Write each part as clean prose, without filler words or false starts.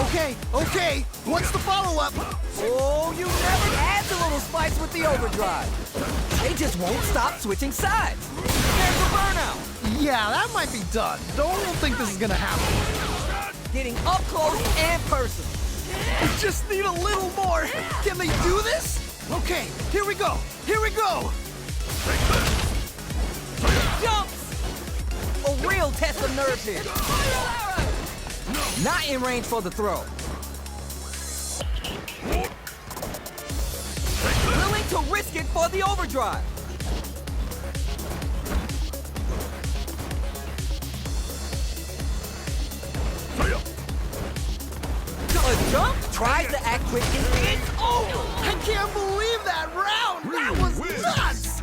Okay, okay, what's the follow-up? Oh, you never had the little spice with the overdrive. They just won't stop switching sides. There's the burnout. Yeah, that might be done. Don't think this is gonna happen. Getting up close and personal. We just need a little more. Can they do this? Okay, here we go. Here we go. Jumps! A real test of nerve here. Not in range for the throw. Willing to risk it for the overdrive. A jump, tries to act quick, and it's over. I can't believe that round. That was nuts.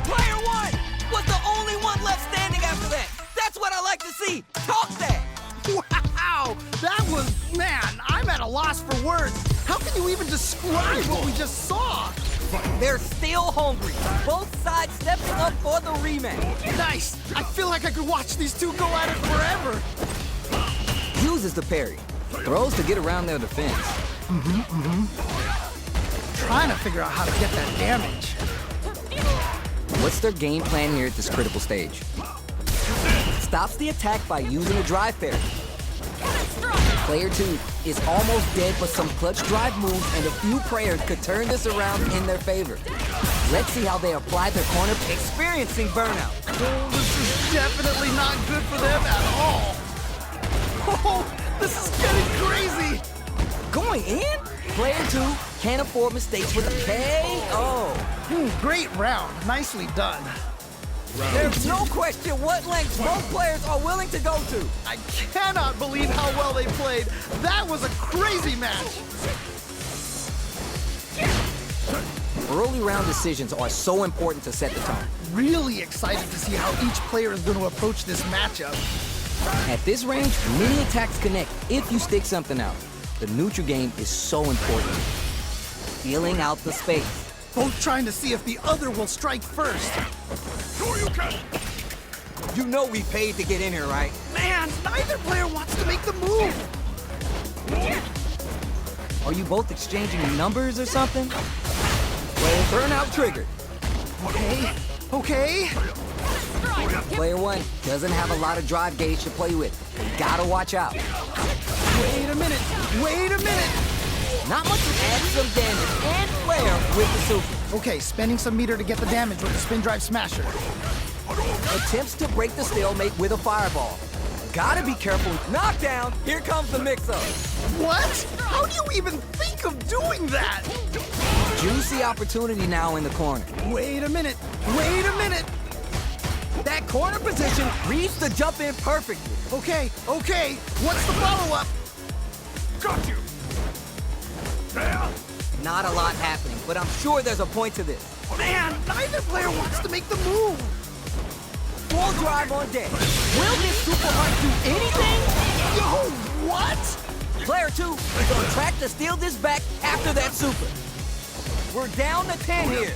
Player one was the only one left standing after that. That's what I like to see. Talk that. Wow, that was, man, I'm at a loss for words. How can you even describe what we just saw? They're still hungry. Both sides stepping up for the rematch. Nice. I feel like I could watch these two go at it forever. Uses the parry. Throws to get around their defense. Trying to figure out how to get that damage. What's their game plan here at this critical stage? Stops the attack by using a drive parry. Player 2 is almost dead, but some clutch drive moves and a few prayers could turn this around in their favor. Let's see how they apply their corner, experiencing burnout. Oh, this is definitely not good for them at all. Oh, this is getting crazy. Going in? Player 2 can't afford mistakes with a KO. Great round. Nicely done. There's no question what lengths both players are willing to go to. I cannot believe how well they played. That was a crazy match. Early round decisions are so important to set the tone. Really excited to see how each player is going to approach this matchup. At this range, many attacks connect if you stick something out. The neutral game is so important. Feeling out the space. Both trying to see if the other will strike first. Sure you can. You know we paid to get in here, right? Man, neither player wants to make the move. Are you both exchanging numbers or something? Well, burnout triggered. Okay, okay. Player 1 doesn't have a lot of drive gauge to play with. You gotta watch out. Wait a minute, wait a minute. Not much to add some damage and flair with the super. Okay, spending some meter to get the damage with the spin drive smasher. Attempts to break the stalemate with a fireball. Gotta be careful. Knockdown, here comes the mix-up. What? How do you even think of doing that? Juicy opportunity now in the corner. Wait a minute, wait a minute. That corner position reads the jump in perfectly. Okay, okay, what's the follow-up? Got you. There. Not a lot happening, but I'm sure there's a point to this. Man, neither player wants to make the move. Full drive on deck. Will this super hunt do anything? Yo, what? Player 2 is on track to steal this back after that super. We're down to 10 here.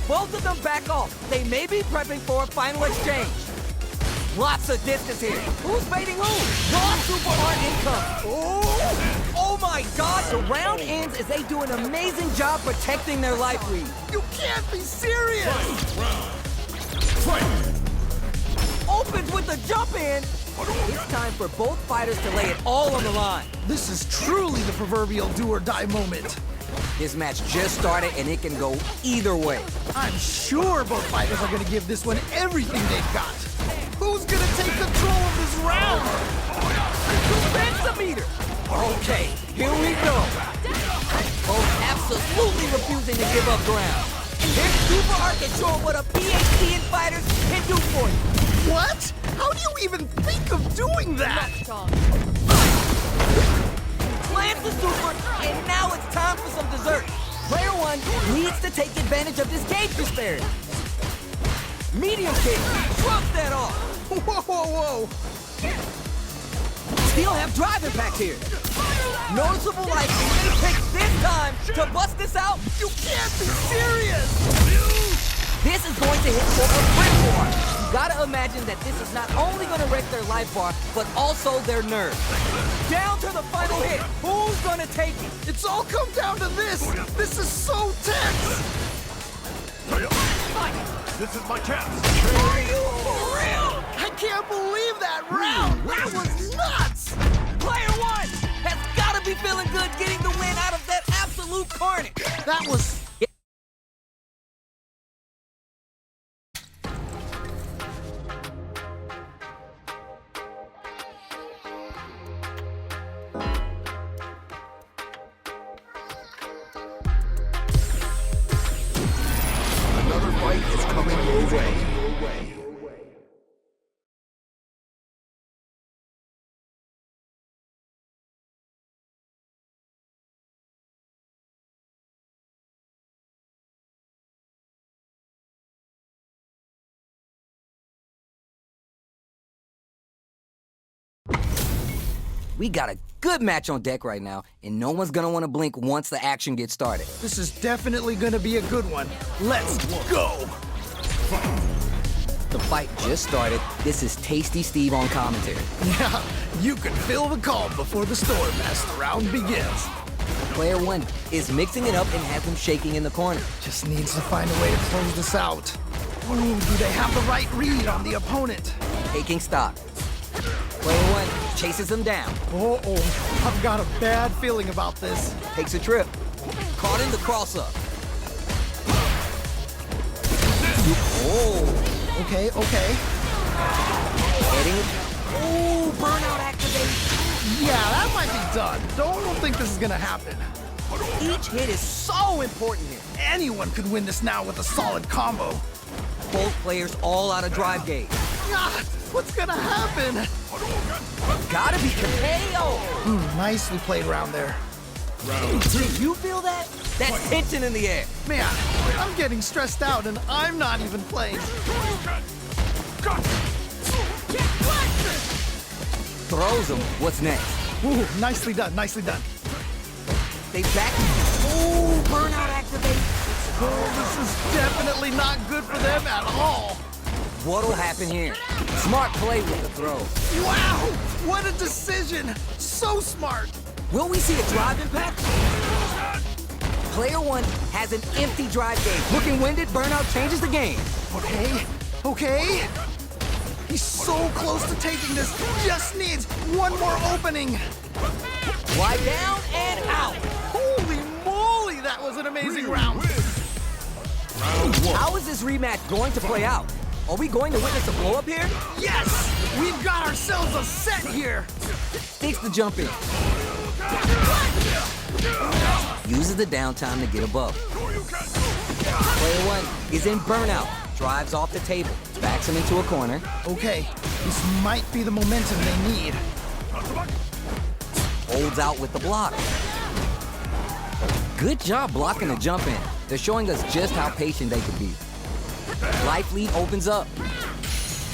Both of them back off. They may be prepping for a final exchange. Lots of distance here. Who's baiting who? Raw super art incoming. Oh my God! The round ends as they do an amazing job protecting their life lead. You can't be serious! Opens with the jump in. It's time for both fighters to lay it all on the line. This is truly the proverbial do or die moment. This match just started and it can go either way. I'm sure both fighters are gonna give this one everything they've got. Who's gonna take control of this round? Spend the meter. Okay, here we go. Both absolutely refusing to give up ground. Here's Super Art can show what a PhD in fighters can do for you. What? How do you even think of doing that? Plants the super, and now it's time for some dessert. Player 1 needs to take advantage of this gauge disparity. Medium kick, shrugs that off. Whoa, whoa, whoa. Still have drive impact here. Noticeable life even takes this time to bust this out. You can't be serious! This is going to hit for a critical art. You gotta imagine that this is not only gonna wreck their life bar, but also their nerves. Down to the final hit. Who's gonna take it? It's all come down to this. This is so tense. This is my chance. Are you for real? I can't believe that round. That was nuts. Player one has gotta be feeling good getting the win out of that absolute carnage. That was... Another fight is coming your way. We got a good match on deck right now, and no one's gonna wanna blink once the action gets started. This is definitely gonna be a good one. Let's go. The fight just started. This is Tasty Steve on commentary. Yeah, you can feel the calm before the storm as the round begins. Player one is mixing it up and has him shaking in the corner. Just needs to find a way to close this out. Ooh, do they have the right read on the opponent? Taking stock. Player one chases him down. Uh-oh, I've got a bad feeling about this. Takes a trip. Caught in the cross-up. Oh. Okay, okay. Heading. Ooh, burnout activation. Yeah, that might be done. Don't think this is gonna happen. Each hit is so important here. Anyone could win this now with a solid combo. Both players all out of drive gauge. Ah, what's gonna happen? Gotta be KO. Nicely played around there. Did you feel that? That's tension in the air. Man, I'm getting stressed out and I'm not even playing. Throws him. What's next? Ooh, nicely done, nicely done. They back. Ooh, burnout activate. Oh, this is definitely not good for them at all. What'll happen here? Smart play with the throw. Wow, what a decision. So smart. Will we see a drive impact? Player one has an empty drive gauge. Looking winded, burnout changes the game. Okay, okay. He's so close to taking this. Just needs one more opening. Wide down and out. Holy moly, that was an amazing round. How is this rematch going to play out? Are we going to witness a blow-up here? Yes, we've got ourselves a set here. Takes the jump in. Uses the downtime to get above. Player one is in burnout. Drives off the table. Backs him into a corner. Okay, this might be the momentum they need. Holds out with the block. Good job blocking the jump in. They're showing us just how patient they can be. Life lead opens up.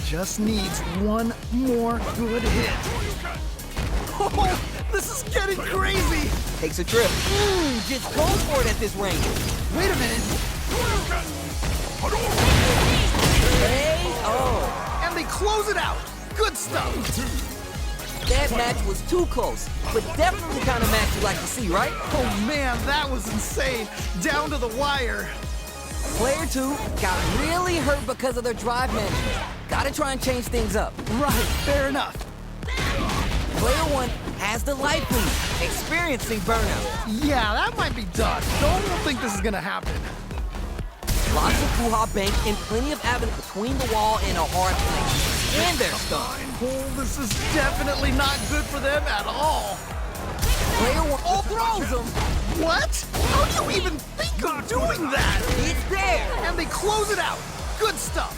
Just needs one more good hit. Oh, this is getting crazy. Takes a trip. Just goes for it at this range. Wait a minute. Hey-oh. And they close it out. Good stuff. That match was too close, but definitely the kind of match you like to see, right? Oh man, that was insane. Down to the wire. Player two got really hurt because of their drive management. Gotta try and change things up. Right, fair enough. Player one has the life lead, experiencing burnout. Yeah, that might be done. Don't think this is gonna happen. Lots of Puha bank and plenty of avenue between the wall and a hard place. And they're stunned. Oh, this is definitely not good for them at all. Player one throws them. What? How do you even think of doing that? It's there. And they close it out. Good stuff.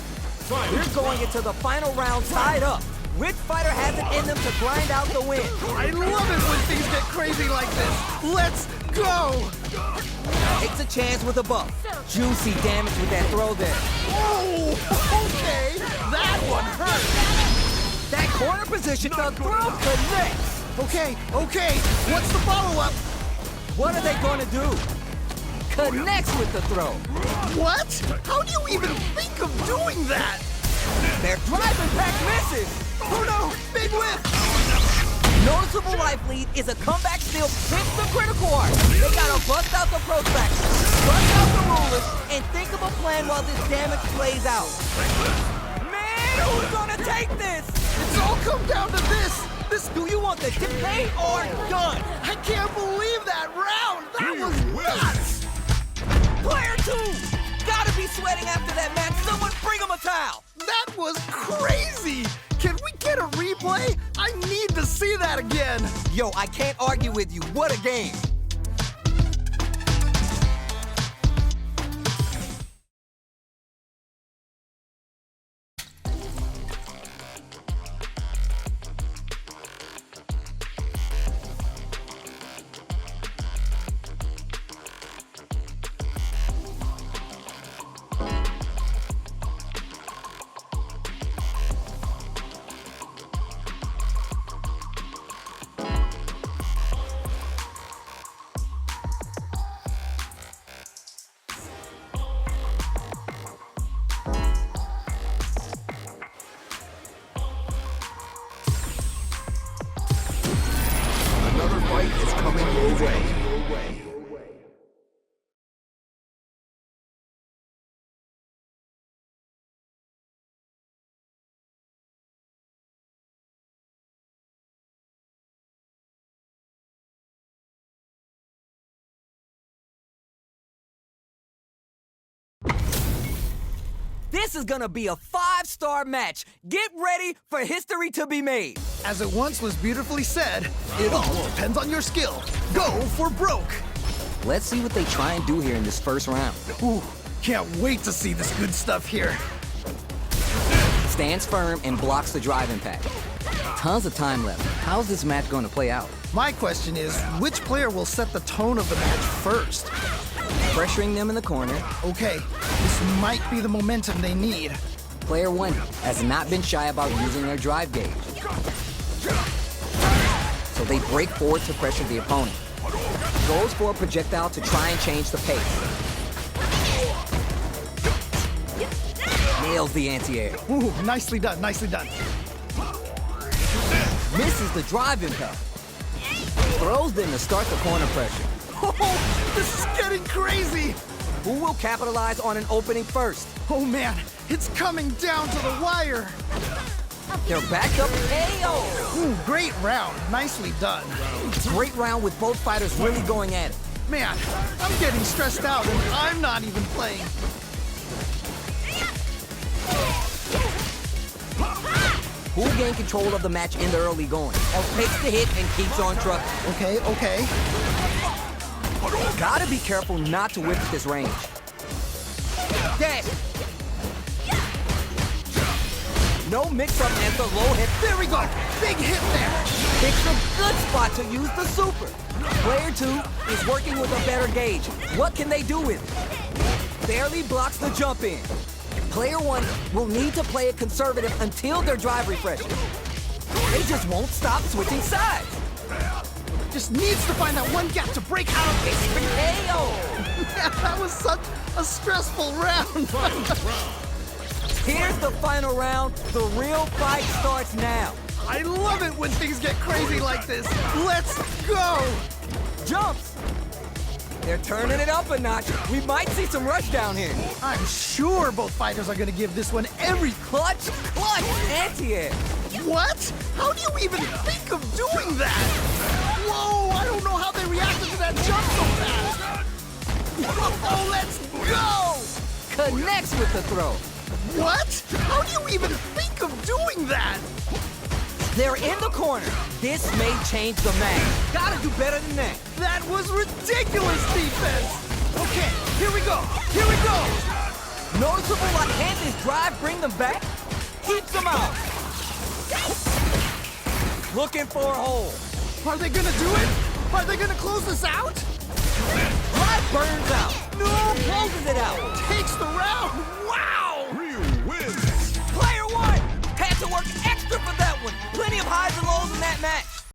We're going into the final round tied up. Which fighter has it in them to grind out the win? I love it when things get crazy like this. Let's go. Takes a chance with a buff. Juicy damage with that throw there. Oh, okay. That one hurt. That corner position, the throw connects. Okay, okay. What's the follow-up? What are they going to do? Connects with the throw. What? How do you even think of doing that? Their drive impact misses. Oh no! Big whip! Noticeable life lead is a comeback steal hits the critical arc. They gotta bust out the protractor, bust out the rulers, and think of a plan while this damage plays out. Man, who's gonna take this? It's all come down to this! Do you want the pay or gun? I can't believe that round! That was nuts! Player 2! Gotta be sweating after that match. Someone bring him a towel. That was crazy! Can we get a replay? I need to see that again! Yo, I can't argue with you. What a game. Another fight is coming your way. This is gonna be a 5-star match. Get ready for history to be made. As it once was beautifully said, it all depends on your skill. Go for broke! Let's see what they try and do here in this first round. Ooh, can't wait to see this good stuff here. Stands firm and blocks the drive impact. Tons of time left. How's this match going to play out? My question is, which player will set the tone of the match first? Pressuring them in the corner. Okay, this might be the momentum they need. Player 1 has not been shy about using their drive gauge. So they break forward to pressure the opponent. Goes for a projectile to try and change the pace. Nails the anti-air. Ooh, nicely done, nicely done. Misses the drive impact. Throws them to start the corner pressure. Oh, this is getting crazy! Who will capitalize on an opening first? Oh man, it's coming down to the wire! They're backed up. Ayo! Ooh, great round, nicely done. Great round with both fighters really going at it. Man, I'm getting stressed out and I'm not even playing. Who will gain control of the match in the early going? Or takes the hit and keeps on trucking? Okay, okay. Gotta be careful not to whip at this range. Dash! No mix-up and the low hit. There we go! Big hit there! Picks a good spot to use the super. Player 2 is working with a better gauge. What can they do with it? Barely blocks the jump in. Player 1 will need to play it conservative until their drive refreshes. They just won't stop switching sides. Just needs to find that one gap to break out of this. Ayo! That was such a stressful round. Here's the final round. The real fight starts now. I love it when things get crazy like this. Let's go! Jumps! They're turning it up a notch. We might see some rush down here. I'm sure both fighters are gonna give this one every... Clutch anti-air. What? How do you even think of doing that? Whoa, I don't know how they reacted to that jump so fast. Oh, let's go! Connects with the throw. What? How do you even think of doing that? They're in the corner. This may change the match. Gotta do better than that. That was ridiculous defense! Okay, here we go! Here we go! Noticeable like can this drive bring them back? Keeps them out. Looking for a hole. Are they gonna do it? Are they gonna close this out?